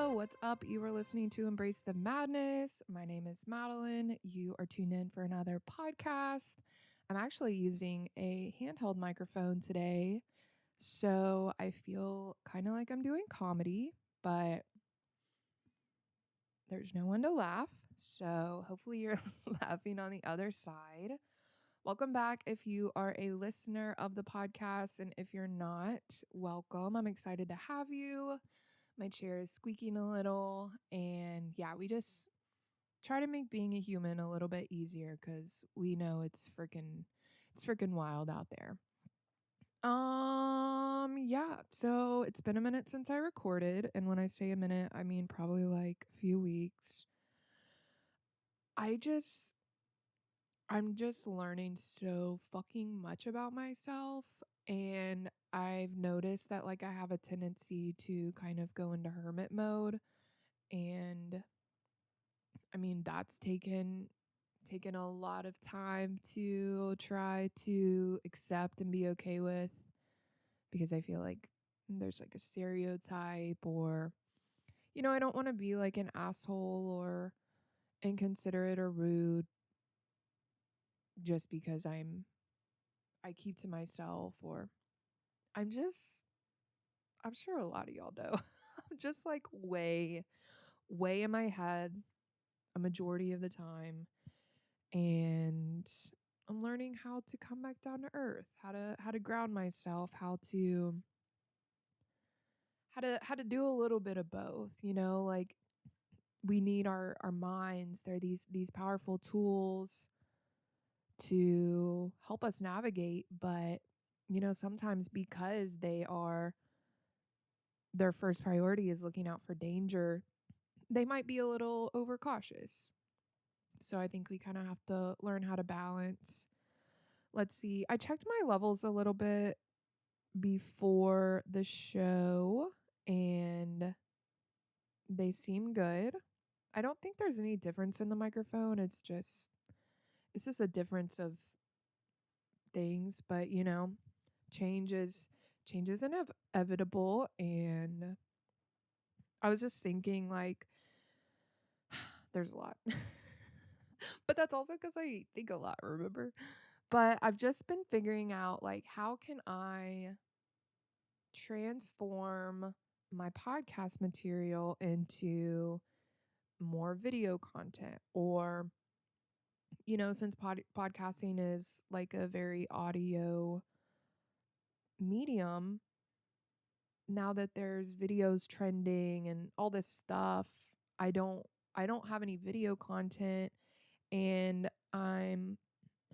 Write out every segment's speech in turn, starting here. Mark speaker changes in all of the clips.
Speaker 1: Yo, what's up? You are listening to Embrace the Madness. My name is Madeline. You are tuned in for another podcast. I'm actually using a handheld microphone today, so I feel kind of like I'm doing comedy, but there's no one to laugh. So hopefully you're laughing on the other side. Welcome back if you are a listener of the podcast, and if you're not, welcome. I'm excited to have you. My chair is squeaking a little, and yeah, we just try to make being a human a little bit easier because we know it's freaking wild out there. Yeah, so it's been a minute since I recorded, and when I say a minute, I mean probably like a few weeks. I'm just learning so fucking much about myself, and I've noticed that like I have a tendency to kind of go into hermit mode, and I mean that's taken a lot of time to try to accept and be okay with, because I feel like there's like a stereotype, or I don't want to be like an asshole or inconsiderate or rude just because I keep to myself, or I'm sure a lot of y'all know. I'm just like way in my head a majority of the time, and I'm learning how to come back down to earth, how to ground myself, how to do a little bit of both, like we need our minds. They're these powerful tools to help us navigate, but sometimes because their first priority is looking out for danger, they might be a little overcautious. So I think we kind of have to learn how to balance. Let's see. I checked my levels a little bit before the show, and they seem good. I don't think there's any difference in the microphone. It's just a difference of things, but change is inevitable. And I was just thinking like there's a lot. But that's also because I think a lot, remember? But I've just been figuring out like how can I transform my podcast material into more video content, or since podcasting is like a very audio medium, now that there's videos trending and all this stuff, I don't I don't have any video content, and I'm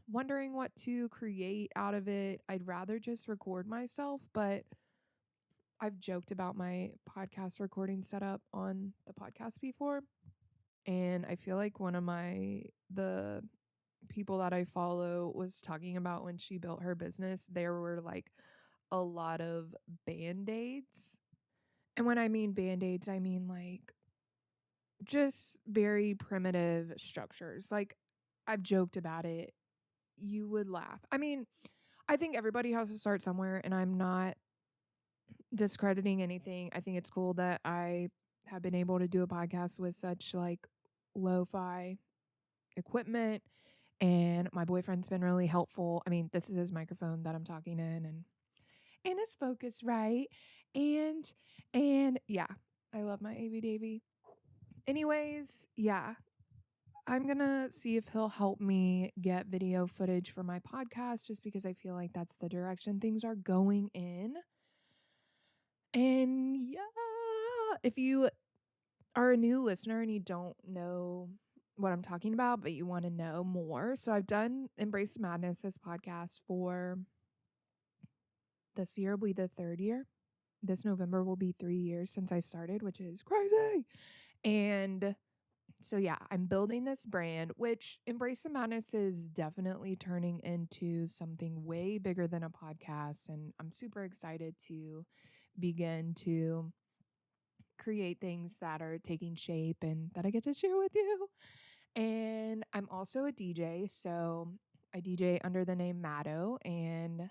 Speaker 1: wondering what to create out of it. I'd rather just record myself, but I've joked about my podcast recording setup on the podcast before, and I feel like one of the people that I follow was talking about when she built her business, there were like a lot of band-aids. And when I mean band-aids, I mean like just very primitive structures. Like I've joked about it. You would laugh. I mean, I think everybody has to start somewhere, and I'm not discrediting anything. I think it's cool that I have been able to do a podcast with such like lo-fi equipment, and my boyfriend's been really helpful. I mean, this is his microphone that I'm talking in, and it's focused right. And yeah, I love my AV Davy. Anyways, yeah, I'm gonna see if he'll help me get video footage for my podcast, just because I feel like that's the direction things are going in. And yeah, if you are a new listener and you don't know what I'm talking about, but you want to know more, so I've done Embrace the Madness, this podcast, for this year will be the third year. This November will be 3 years since I started, which is crazy. And so yeah, I'm building this brand, which Embrace the Madness is definitely turning into something way bigger than a podcast. And I'm super excited to begin to create things that are taking shape and that I get to share with you. And I'm also a DJ. So I DJ under the name Maddo, and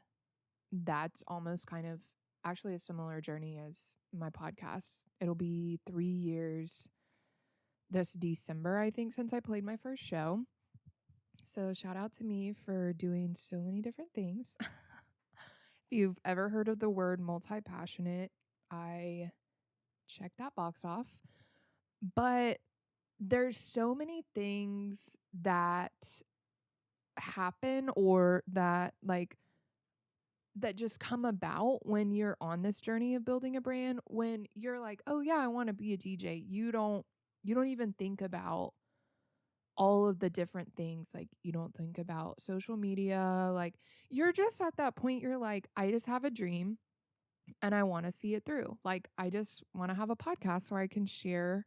Speaker 1: that's almost kind of actually a similar journey as my podcast. It'll be 3 years this December, I think, since I played my first show. So shout out to me for doing so many different things. If you've ever heard of the word multi passionate, I checked that box off. But there's so many things that happen or that that just come about when you're on this journey of building a brand. When you're like, oh yeah, I want to be a DJ, you don't even think about all of the different things. Like, you don't think about social media. Like, you're just at that point, you're like, I just have a dream and I want to see it through. Like, I just want to have a podcast where I can share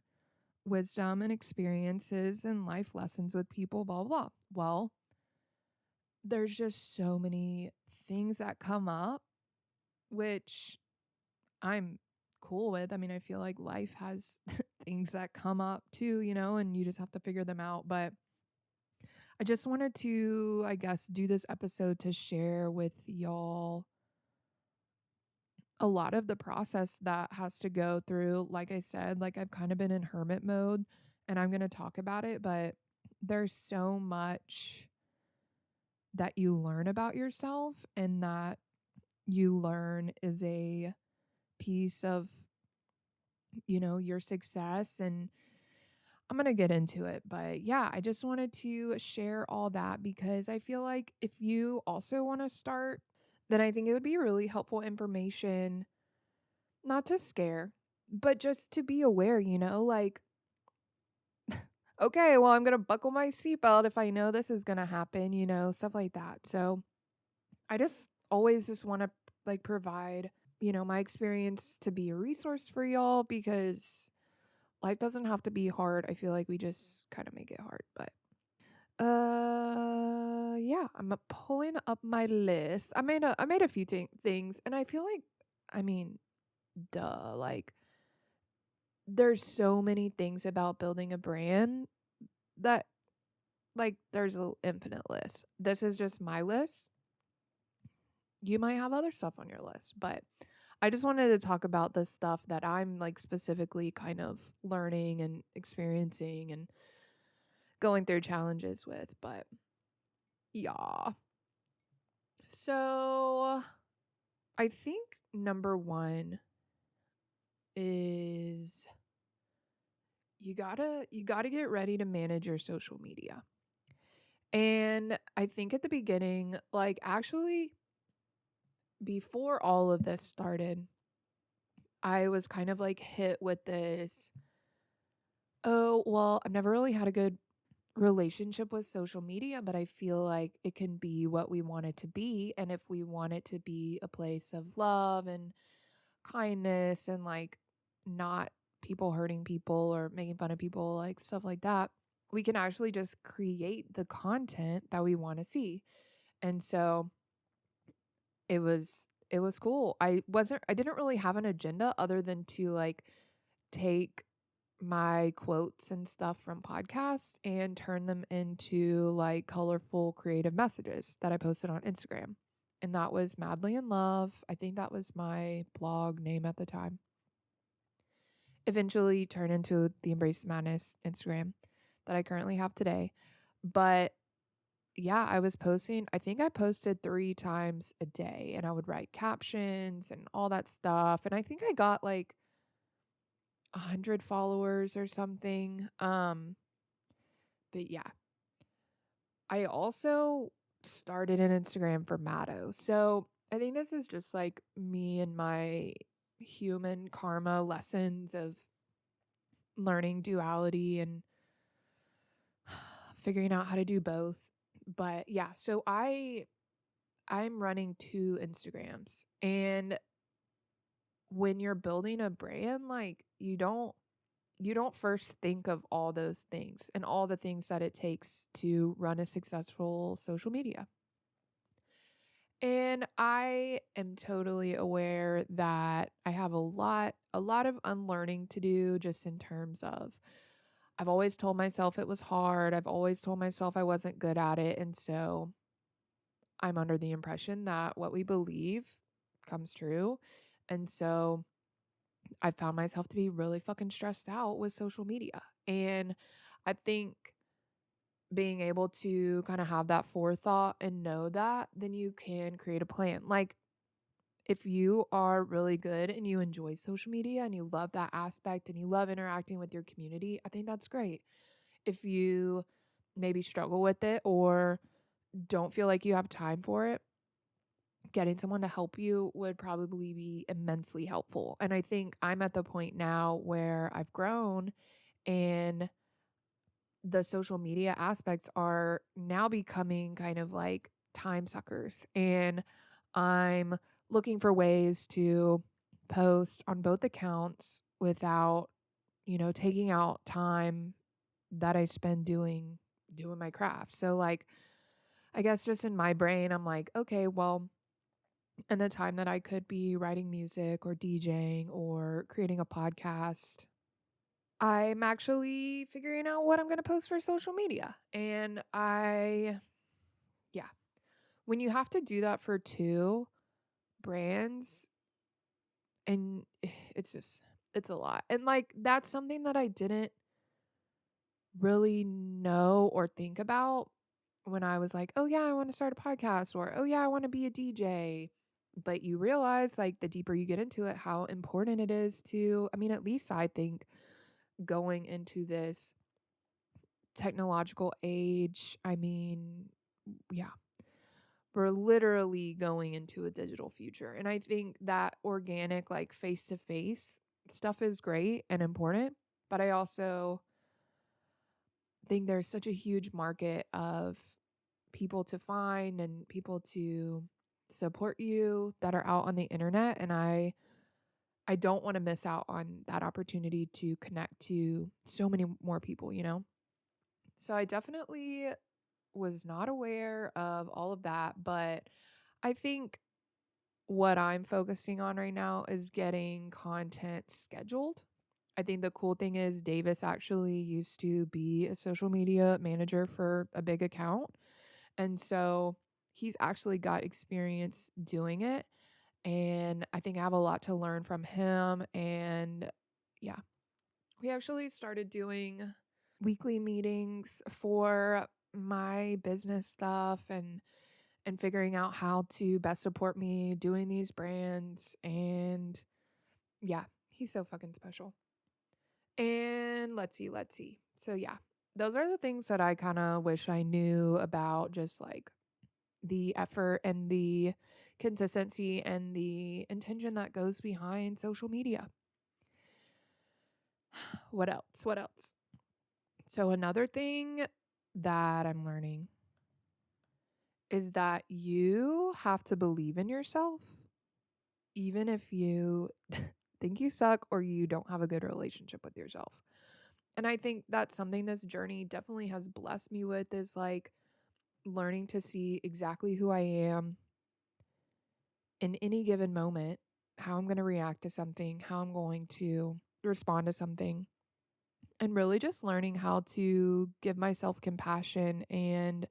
Speaker 1: wisdom and experiences and life lessons with people, blah blah blah. Well, there's just so many things that come up, which I'm cool with. I mean, I feel like life has things that come up too, and you just have to figure them out. But I just wanted to, I guess, do this episode to share with y'all a lot of the process that has to go through. Like I said, like, I've kind of been in hermit mode and I'm going to talk about it, but there's so much that you learn about yourself and that you learn is a piece of, your success. And I'm going to get into it. But yeah, I just wanted to share all that because I feel like if you also want to start, then I think it would be really helpful information, not to scare, but just to be aware, like, okay, well, I'm going to buckle my seatbelt if I know this is going to happen, stuff like that. So I just always just want to like provide, my experience to be a resource for y'all because life doesn't have to be hard. I feel like we just kind of make it hard, but yeah, I'm pulling up my list. I made a few things and I feel like, I mean, duh, like, there's so many things about building a brand that, like, there's an infinite list. This is just my list. You might have other stuff on your list, but I just wanted to talk about the stuff that I'm like specifically kind of learning and experiencing and going through challenges with. But yeah. So I think number one is you gotta get ready to manage your social media. And I think at the beginning, like, actually before all of this started, I was kind of like hit with this, oh, well, I've never really had a good relationship with social media, but I feel like it can be what we want it to be. And if we want it to be a place of love and kindness and like not people hurting people or making fun of people, like stuff like that, we can actually just create the content that we want to see. And so it was cool. I didn't really have an agenda other than to like take my quotes and stuff from podcasts and turn them into like colorful creative messages that I posted on Instagram. And that was Madly in Love. I think that was my blog name at the time. Eventually turned into the Embrace Madness Instagram that I currently have today. But yeah, I was posting, I think I posted 3 times a day and I would write captions and all that stuff. And I think I got like 100 followers or something. But yeah, I also started an Instagram for Matto. So I think this is just like me and my human karma lessons of learning duality and figuring out how to do both. But yeah, so I'm running 2 Instagrams. And when you're building a brand, like, you don't first think of all those things and all the things that it takes to run a successful social media. And I am totally aware that I have a lot of unlearning to do, just in terms of, I've always told myself it was hard. I've always told myself I wasn't good at it. And so I'm under the impression that what we believe comes true. And so I found myself to be really fucking stressed out with social media. And I think being able to kind of have that forethought and know that, then you can create a plan. Like, if you are really good and you enjoy social media and you love that aspect and you love interacting with your community, I think that's great. If you maybe struggle with it or don't feel like you have time for it, getting someone to help you would probably be immensely helpful. And I think I'm at the point now where I've grown and the social media aspects are now becoming kind of like time suckers. And I'm looking for ways to post on both accounts without, taking out time that I spend doing my craft. So like I guess just in my brain I'm like, okay, well, in the time that I could be writing music or DJing or creating a podcast, I'm actually figuring out what I'm going to post for social media. And yeah, when you have to do that for two brands, and it's a lot. And like, that's something that I didn't really know or think about when I was like, oh yeah, I want to start a podcast, or oh yeah, I want to be a DJ. But you realize, like, the deeper you get into it, how important it is to, I mean, at least I think going into this technological age, I mean, yeah, we're literally going into a digital future. And I think that organic, like face to face stuff is great and important. But I also think there's such a huge market of people to find and people to support you that are out on the internet. And I don't want to miss out on that opportunity to connect to so many more people. So I definitely was not aware of all of that, but I think what I'm focusing on right now is getting content scheduled. I think the cool thing is Davis actually used to be a social media manager for a big account. And so he's actually got experience doing it. And I think I have a lot to learn from him. And yeah, we actually started doing weekly meetings for my business stuff and figuring out how to best support me doing these brands. And yeah, he's so fucking special. And let's see. So yeah, those are the things that I kind of wish I knew about, just like the effort and the consistency and the intention that goes behind social media. What else? What else? So another thing that I'm learning is that you have to believe in yourself even if you think you suck or you don't have a good relationship with yourself. And I think that's something this journey definitely has blessed me with, is like learning to see exactly who I am in any given moment, how I'm going to react to something, how I'm going to respond to something, and really just learning how to give myself compassion and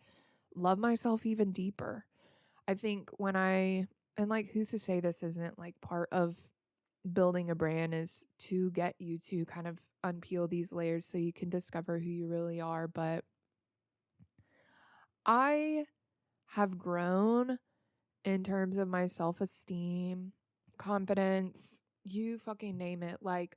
Speaker 1: love myself even deeper. I think and like, who's to say this isn't like part of building a brand, is to get you to kind of unpeel these layers so you can discover who you really are. But I have grown in terms of my self esteem, confidence, you fucking name it. Like,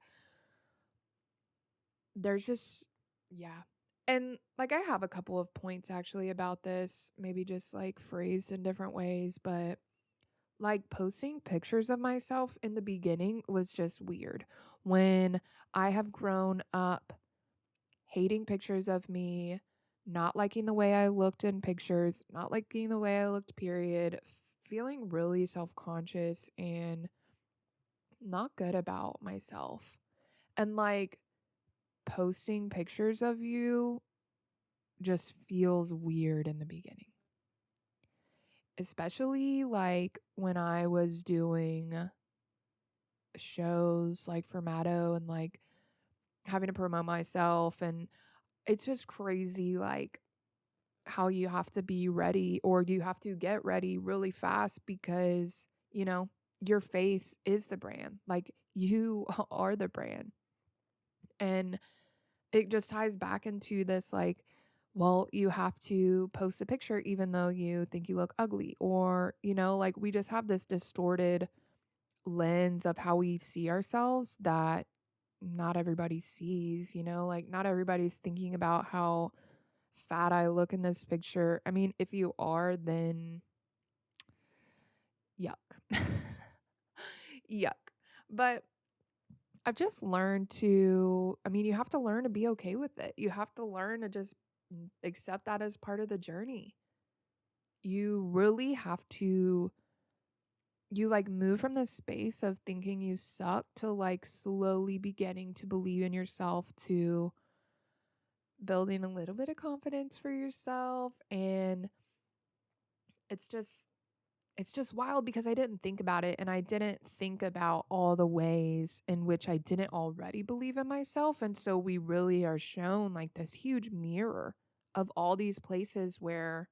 Speaker 1: there's just, yeah. And like, I have a couple of points actually about this, maybe just like phrased in different ways, but like posting pictures of myself in the beginning was just weird. When I have grown up hating pictures of me, not liking the way I looked in pictures, not liking the way I looked, period, feeling really self conscious and not good about myself. And like, posting pictures of you just feels weird in the beginning, especially like when I was doing shows like for Matto and like having to promote myself. And it's just crazy, like, how you have to be ready or you have to get ready really fast because, your face is the brand. Like you are the brand. And it just ties back into this like, well, you have to post a picture even though you think you look ugly. Or, like we just have this distorted lens of how we see ourselves that not everybody sees, like not everybody's thinking about how fat I look in this picture. I mean, if you are, then yuck. Yuck. But I've just learned you have to learn to be okay with it. You have to learn to just accept that as part of the journey. You really have to, you like move from the space of thinking you suck to like slowly beginning to believe in yourself, to building a little bit of confidence for yourself. And it's just, it's just wild because I didn't think about it, and I didn't think about all the ways in which I didn't already believe in myself. And so we really are shown like this huge mirror of all these places where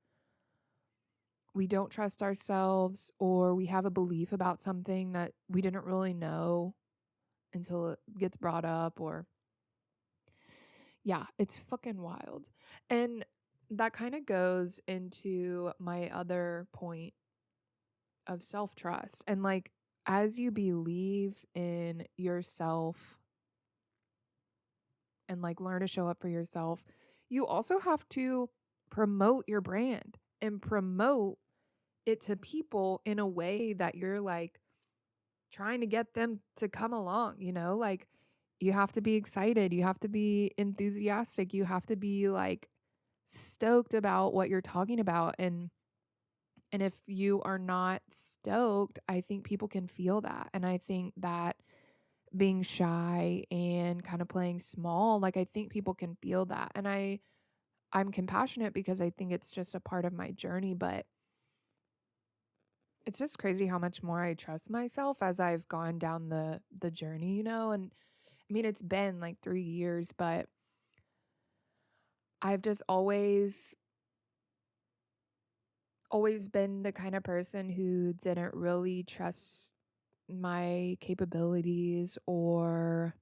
Speaker 1: we don't trust ourselves, or we have a belief about something that we didn't really know until it gets brought up. Or yeah, it's fucking wild. And that kind of goes into my other point of self-trust. And like as you believe in yourself and like learn to show up for yourself, you also have to promote your brand and promote it to people in a way that you're like trying to get them to come along, like you have to be excited, you have to be enthusiastic, you have to be like stoked about what you're talking about. And if you are not stoked, I think people can feel that. And I think that being shy and kind of playing small, like I think people can feel that. And I'm compassionate because I think it's just a part of my journey, but it's just crazy how much more I trust myself as I've gone down the journey, And I mean, it's been like 3 years, but I've just always been the kind of person who didn't really trust my capabilities or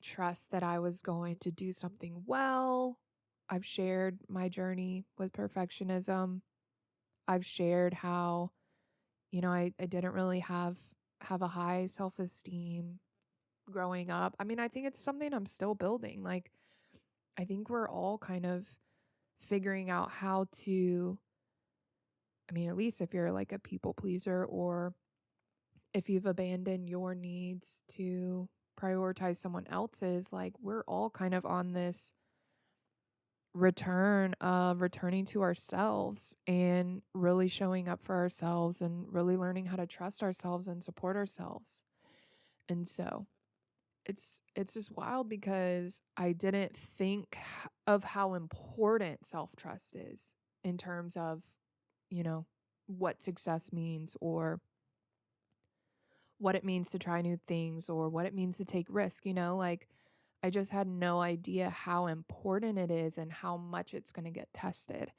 Speaker 1: trust that I was going to do something well. I've shared my journey with perfectionism. I've shared how, I didn't really have a high self-esteem growing up. I mean, I think it's something I'm still building. Like I think we're all kind of figuring out how to, I mean, at least if you're like a people pleaser, or if you've abandoned your needs to prioritize someone else's, like we're all kind of on this returning to ourselves and really showing up for ourselves and really learning how to trust ourselves and support ourselves. And so it's just wild because I didn't think of how important self-trust is in terms of, you know, what success means, or what it means to try new things, or what it means to take risk, like I just had no idea how important it is and how much it's going to get tested.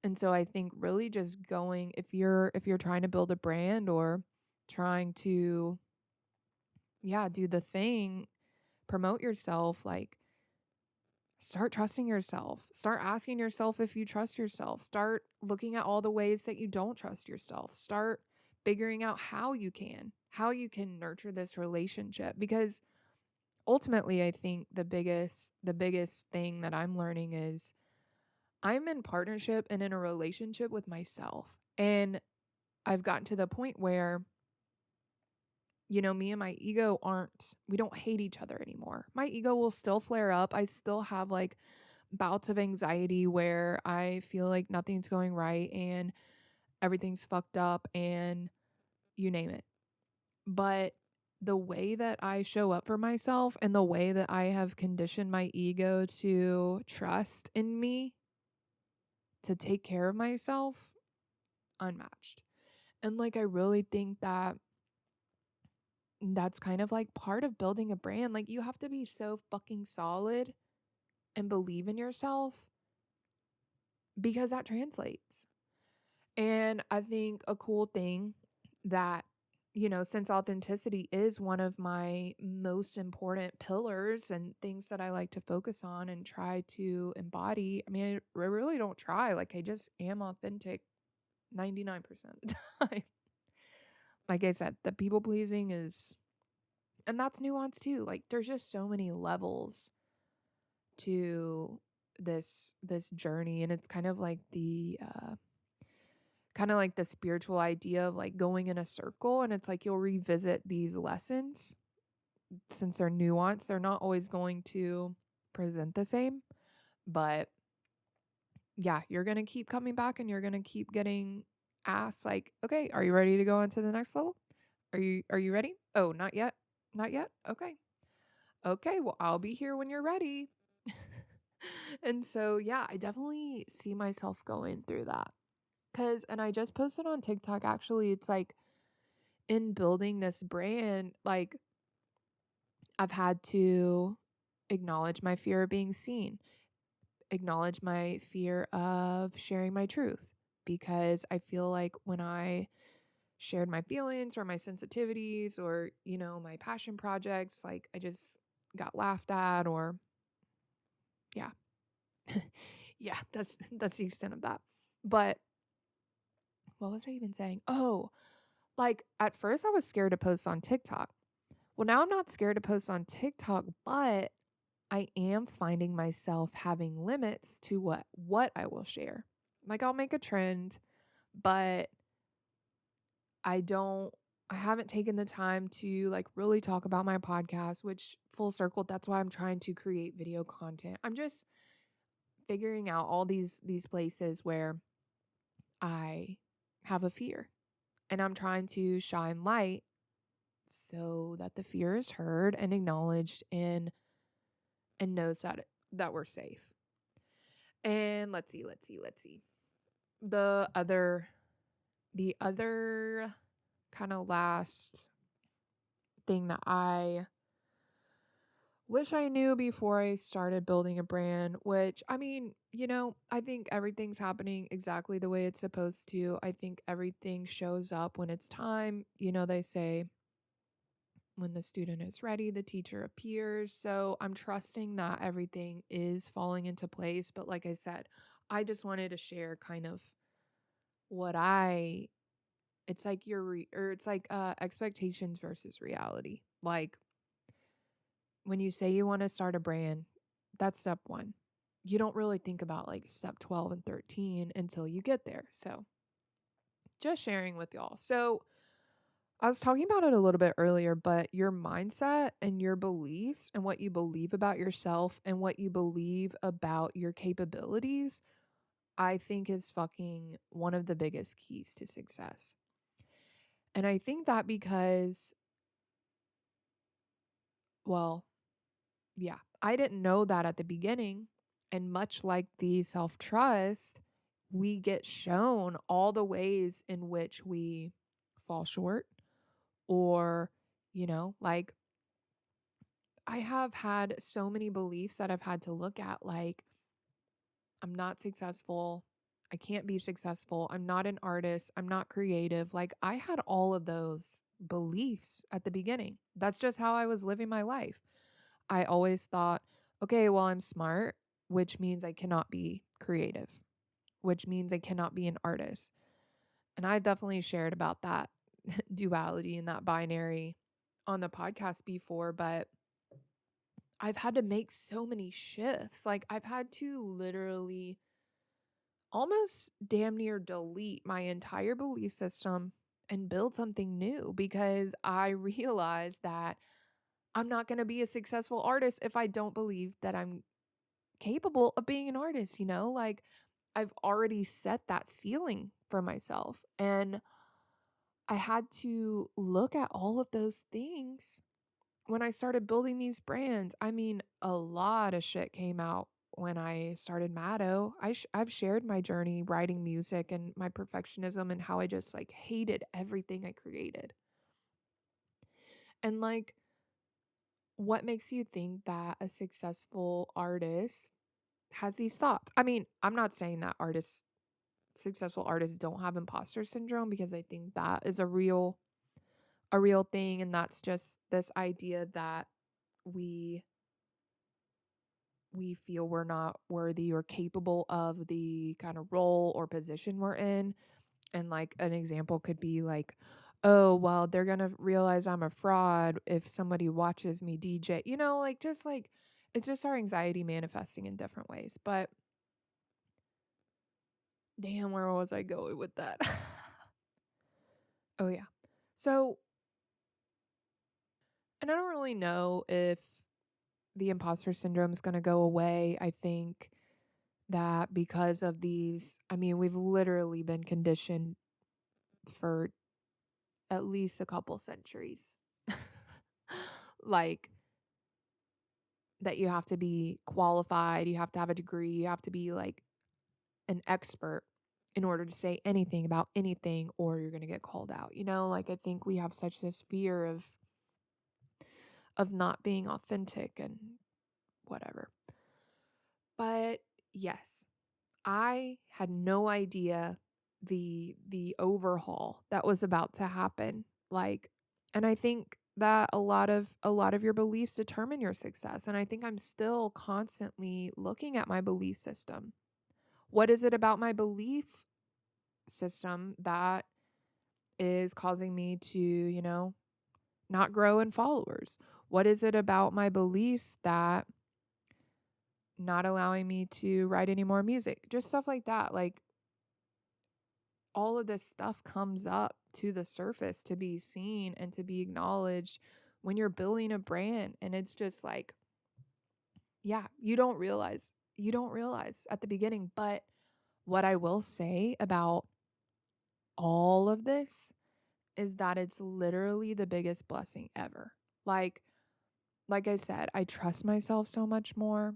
Speaker 1: And so I think really just going, if you're trying to build a brand or trying to do the thing, promote yourself, like start trusting yourself. Start asking yourself if you trust yourself. Start looking at all the ways that you don't trust yourself. Start figuring out how you can nurture this relationship, because ultimately I think the biggest thing that I'm learning is I'm in partnership and in a relationship with myself. And I've gotten to the point where me and my ego we don't hate each other anymore. My ego will still flare up. I still have like bouts of anxiety where I feel like nothing's going right and everything's fucked up and you name it. But the way that I show up for myself and the way that I have conditioned my ego to trust in me, to take care of myself, unmatched. And like, I really think that that's kind of like part of building a brand. Like, you have to be so fucking solid and believe in yourself, because that translates. And I think a cool thing that since authenticity is one of my most important pillars and things that I like to focus on and try to embody, I mean, I really don't try. Like, I just am authentic 99% of the time. Like I said, the people pleasing is, and that's nuance too. Like, there's just so many levels to this journey, and it's kind of like the spiritual idea of like going in a circle, and it's like you'll revisit these lessons since they're nuanced. They're not always going to present the same, but yeah, you're going to keep coming back and you're going to keep getting asked like, "Okay, are you ready to go on to the next level? Are you ready? Oh, not yet. Not yet. Okay. Okay, well, I'll be here when you're ready." And so, yeah, I definitely see myself going through that. And I just posted on TikTok actually, it's like in building this brand, like I've had to acknowledge my fear of being seen, acknowledge my fear of sharing my truth, because I feel like when I shared my feelings or my sensitivities or, my passion projects, like I just got laughed at or yeah. Yeah, that's the extent of that. But what was I even saying? Oh, like at first I was scared to post on TikTok. Well, now I'm not scared to post on TikTok, but I am finding myself having limits to what I will share. Like I'll make a trend, but I haven't taken the time to like really talk about my podcast, which full circle, that's why I'm trying to create video content. I'm just figuring out all these places where I have a fear, and I'm trying to shine light so that the fear is heard and acknowledged and knows that we're safe. And let's see. The other kind of last thing that I wish I knew before I started building a brand, which I mean, I think everything's happening exactly the way it's supposed to. I think everything shows up when it's time. They say when the student is ready, the teacher appears. So I'm trusting that everything is falling into place. But like I said, I just wanted to share kind of what it's like it's like expectations versus reality. Like when you say you want to start a brand, that's step 1. You don't really think about like step 12 and 13 until you get there. So just sharing with y'all. So I was talking about it a little bit earlier, but your mindset and your beliefs and what you believe about yourself and what you believe about your capabilities, I think is fucking one of the biggest keys to success. And I think that because, well, yeah, I didn't know that at the beginning. And much like the self trust, we get shown all the ways in which we fall short or, like I have had so many beliefs that I've had to look at, like, I'm not successful. I can't be successful. I'm not an artist. I'm not creative. Like, I had all of those beliefs at the beginning. That's just how I was living my life. I always thought, okay, well, I'm smart, which means I cannot be creative, which means I cannot be an artist. And I've definitely shared about that duality and that binary on the podcast before, but I've had to make so many shifts. Like, I've had to literally almost damn near delete my entire belief system and build something new because I realized that I'm not going to be a successful artist if I don't believe that I'm capable of being an artist, Like, I've already set that ceiling for myself. And I had to look at all of those things when I started building these brands. I mean, a lot of shit came out when I started Maddo. I've shared my journey writing music and my perfectionism and how I just like hated everything I created. And like, what makes you think that a successful artist has these thoughts? I mean, I'm not saying that successful artists don't have imposter syndrome, because I think that is a real a real thing, and that's just this idea that we we feel we're not worthy or capable of the kind of role or position we're in. And like an example could be like, oh, well, they're going to realize I'm a fraud if somebody watches me DJ. Like just like it's just our anxiety manifesting in different ways. But damn, where was I going with that? Oh, yeah. So, and I don't really know if the imposter syndrome is going to go away. I think that because of these, I mean, we've literally been conditioned for at least a couple centuries. Like that you have to be qualified, you have to have a degree, you have to be like an expert in order to say anything about anything or you're going to get called out. Like I think we have such this fear of not being authentic and whatever. But yes, I had no idea the overhaul that was about to happen. Like, and I think that a lot of your beliefs determine your success, and I think I'm still constantly looking at my belief system. What is it about my belief system that is causing me to, not grow in followers? What is it about my beliefs that not allowing me to write any more music? Just stuff like that. Like all of this stuff comes up to the surface to be seen and to be acknowledged when you're building a brand. And it's just like, yeah, you don't realize at the beginning. But what I will say about all of this is that it's literally the biggest blessing ever. Like I said, I trust myself so much more.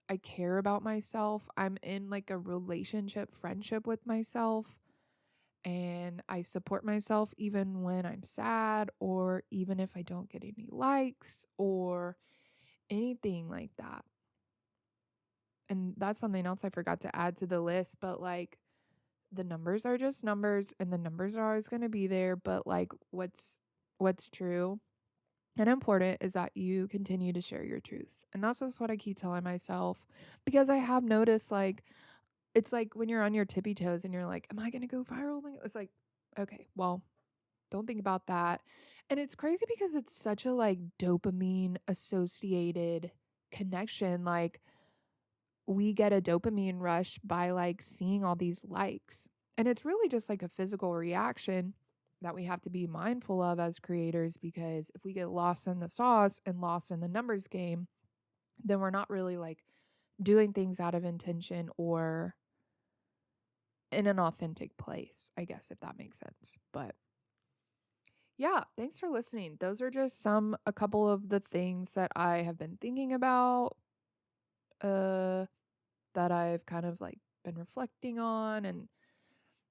Speaker 1: I care about myself. I'm in like a relationship, friendship with myself. And I support myself even when I'm sad or even if I don't get any likes or anything like that. And that's something else I forgot to add to the list, but like the numbers are just numbers and the numbers are always going to be there, but like what's true and important is that you continue to share your truth. And that's just what I keep telling myself because I have noticed like it's like when you're on your tippy toes and you're like, am I going to go viral? It's like, okay, well, don't think about that. And it's crazy because it's such a like dopamine associated connection. Like we get a dopamine rush by like seeing all these likes. And it's really just like a physical reaction that we have to be mindful of as creators because if we get lost in the sauce and lost in the numbers game, then we're not really like doing things out of intention or in an authentic place, I guess, if that makes sense. But yeah, thanks for listening. Those are just a couple of the things that I have been thinking about, uh, that I've kind of like been reflecting on and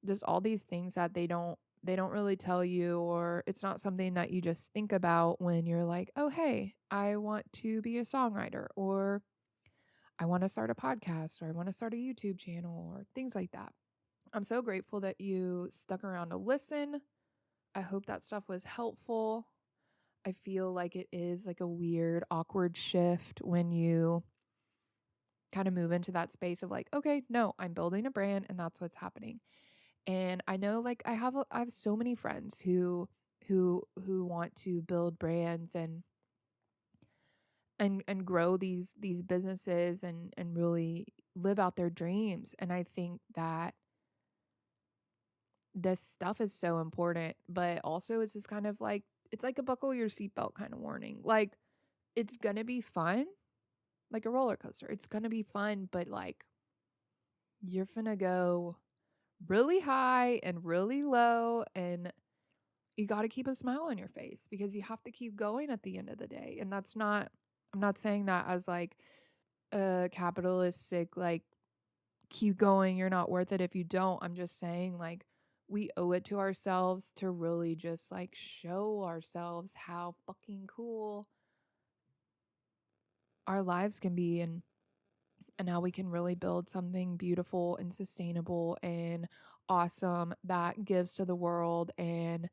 Speaker 1: just all these things that they don't really tell you or it's not something that you just think about when you're like, "Oh, hey, I want to be a songwriter," or "I want to start a podcast," or "I want to start a YouTube channel," or things like that. I'm so grateful that you stuck around to listen. I hope that stuff was helpful. I feel like it is like a weird, awkward shift when you kind of move into that space of like, okay, no, I'm building a brand and that's what's happening. And I know like I have so many friends who want to build brands and grow these businesses and really live out their dreams. And I think that this stuff is so important, but also it's just kind of like it's like a buckle your seatbelt kind of warning. Like it's gonna be fun, like a roller coaster. It's gonna be fun, but like you're gonna go really high and really low, and you got to keep a smile on your face because you have to keep going at the end of the day. And that's not, I'm not saying that as like a capitalistic, like, keep going, you're not worth it if you don't. I'm just saying, like, we owe it to ourselves to really just like show ourselves how fucking cool our lives can be and how we can really build something beautiful and sustainable and awesome that gives to the world and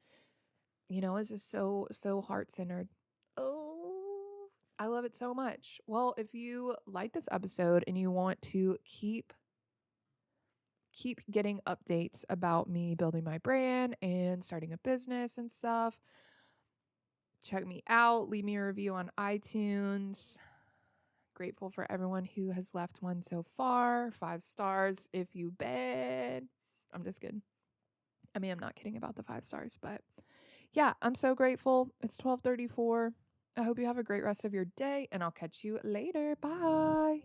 Speaker 1: It's just so heart-centered. Oh, I love it so much. Well, if you like this episode and you want to keep getting updates about me building my brand and starting a business and stuff, check me out, leave me a review on iTunes. Grateful for everyone who has left one so far. 5 stars if you bid. I'm just kidding. I mean, I'm not kidding about the 5 stars, but yeah, I'm so grateful. It's 12:34. I hope you have a great rest of your day, and I'll catch you later. Bye.